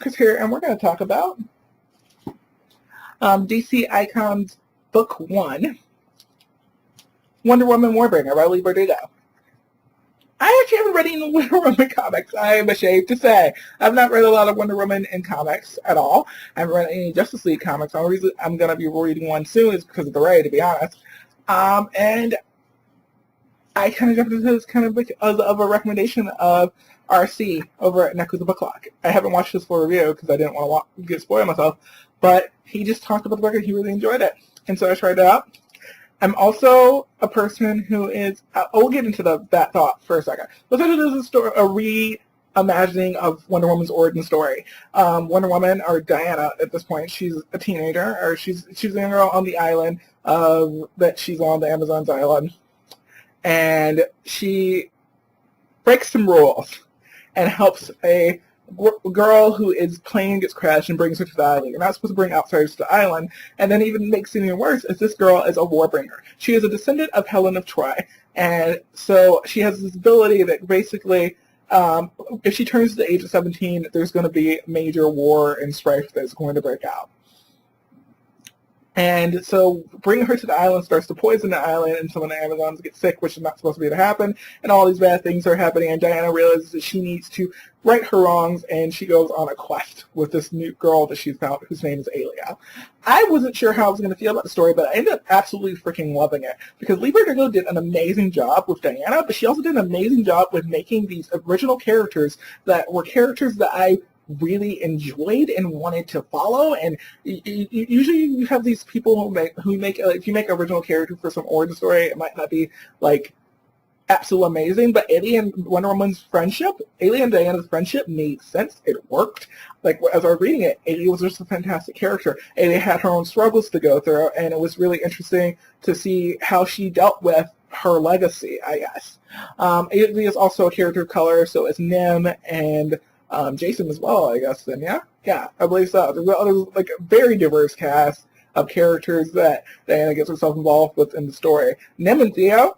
Chris here, and we're going to talk about DC Icons Book 1, Wonder Woman Warbringer by Leigh Bardugo. I actually haven't read any Wonder Woman comics, I am ashamed to say. I've not read a lot of Wonder Woman in comics at all. I haven't read any Justice League comics. The only reason I'm going to be reading one soon is because of the Ray, to be honest. And I kind of jumped into this kind of of a recommendation of RC over at Neck of the Book Lock. I haven't watched this for review because I didn't want to get spoiled myself, but he just talked about the book and he really enjoyed it. And so I tried it out. I'm also a person who is, we'll get into that thought for a second. Let's say this is a reimagining of Wonder Woman's origin story. Wonder Woman, or Diana at this point, she's a teenager, or she's a young girl on the island that she's on, the Amazon's island. And she breaks some rules and helps a girl who is plane gets crashed and brings her to the island. You're not supposed to bring outsiders to the island. And then even makes it even worse is this girl is a warbringer. She is a descendant of Helen of Troy. And so she has this ability that basically, if she turns to the age of 17, there's going to be major war and strife that's going to break out. And so bringing her to the island starts to poison the island, and some of the Amazons get sick, which is not supposed to be to happen, and all these bad things are happening, and Diana realizes that she needs to right her wrongs, and she goes on a quest with this new girl that she found, whose name is Alia. I wasn't sure how I was going to feel about the story, but I ended up absolutely freaking loving it, because Leigh Bardugo did an amazing job with Diana, but she also did an amazing job with making these original characters that were characters that I really enjoyed and wanted to follow. And usually you have these people who make if you make an original character for some origin story, it might not be like absolutely amazing, but Alia and Wonder Woman's friendship, Alia and Diana's friendship made sense. It worked. Like, as I was reading it, Alia was just a fantastic character. Alia had her own struggles to go through, and it was really interesting to see how she dealt with her legacy, I guess. Alia is also a character of color, so it's Nim and Jason as well, I guess, then, yeah? Yeah, I believe so. There's like a very diverse cast of characters that Diana gets herself involved with in the story. Nim and Theo,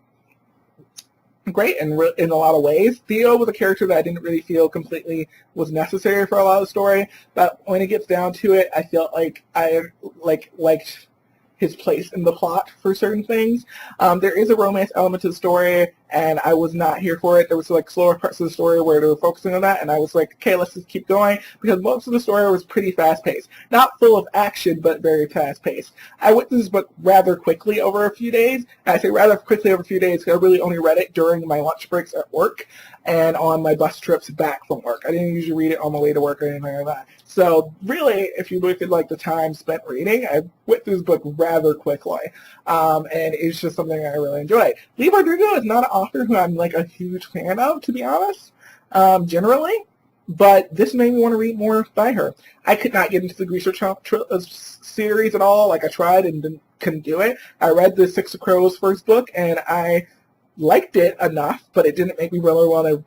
great in a lot of ways. Theo was a character that I didn't really feel completely was necessary for a lot of the story, but when it gets down to it, I felt like I liked his place in the plot for certain things. There is a romance element to the story, and I was not here for it. There was like slower parts of the story where they were focusing on that, and I was like, okay, let's just keep going, because most of the story was pretty fast-paced. Not full of action, but very fast-paced. I went through this book rather quickly over a few days, and I say rather quickly over a few days because I really only read it during my lunch breaks at work and on my bus trips back from work. I didn't usually read it on my way to work or anything like that. So really, if you look at like the time spent reading, I went through this book rather quickly, and it's just something I really enjoyed. Leigh Bardugo is not an author who I'm like a huge fan of, to be honest, generally, but this made me want to read more by her. I could not get into the Greaser series at all. Like, I tried and couldn't do it. I read the Six of Crows first book, and I liked it enough, but it didn't make me really want to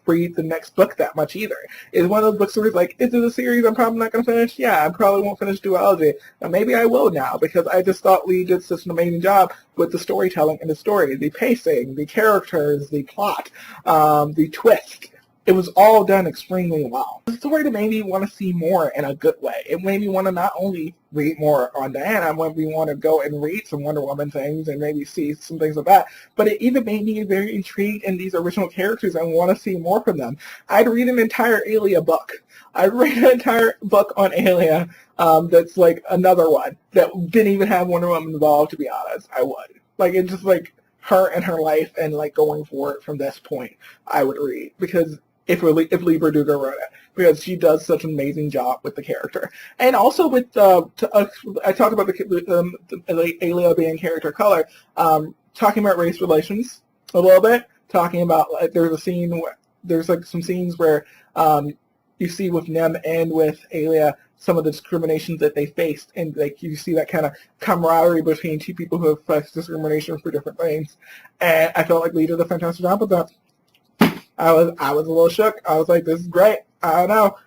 read the next book that much either. It's one of those books where it's like, is it a series I'm probably not going to finish? Yeah, I probably won't finish Duology. But maybe I will now, because I just thought Leigh did such an amazing job with the storytelling and the story, the pacing, the characters, the plot, the twist. It was all done extremely well. The story that made me want to see more in a good way. It made me want to not only read more on Diana, when we want to go and read some Wonder Woman things and maybe see some things like that, but it even made me very intrigued in these original characters and want to see more from them. I'd read an entire Alia book. I'd read an entire book on Alia that's like another one that didn't even have Wonder Woman involved, to be honest. I would. Like, it's just like her and her life and like going forward from this point, I would read, because if Leigh Bardugo wrote it, because she does such an amazing job with the character. And also with, I talked about the Alia being character color, talking about race relations a little bit, talking about, like, there's a scene where, there's like some scenes where you see with Nim and with Alia some of the discriminations that they faced, and like you see that kind of camaraderie between two people who have faced discrimination for different things. And I felt like Leigh did a fantastic job with that. I was a little shook. I was like, this is great. I don't know.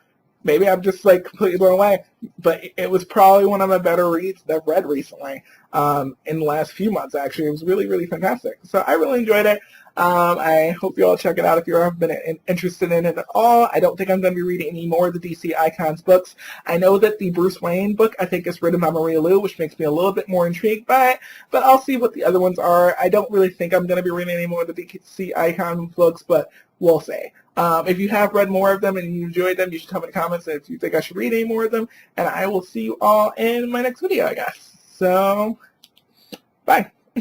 Maybe I'm just like completely blown away. but it was probably one of my better reads that I've read recently, in the last few months, actually. It was really, really fantastic. So I really enjoyed it. I hope you all check it out if you have been interested in it at all. I don't think I'm going to be reading any more of the DC Icons books. I know that the Bruce Wayne book, I think, is written by Maria Liu, which makes me a little bit more intrigued by it, but I'll see what the other ones are. I don't really think I'm going to be reading any more of the DC Icon books, but we'll see. If you have read more of them and you enjoyed them, you should tell me in the comments if you think I should read any more of them, and I will see you all in my next video, I guess. So, bye.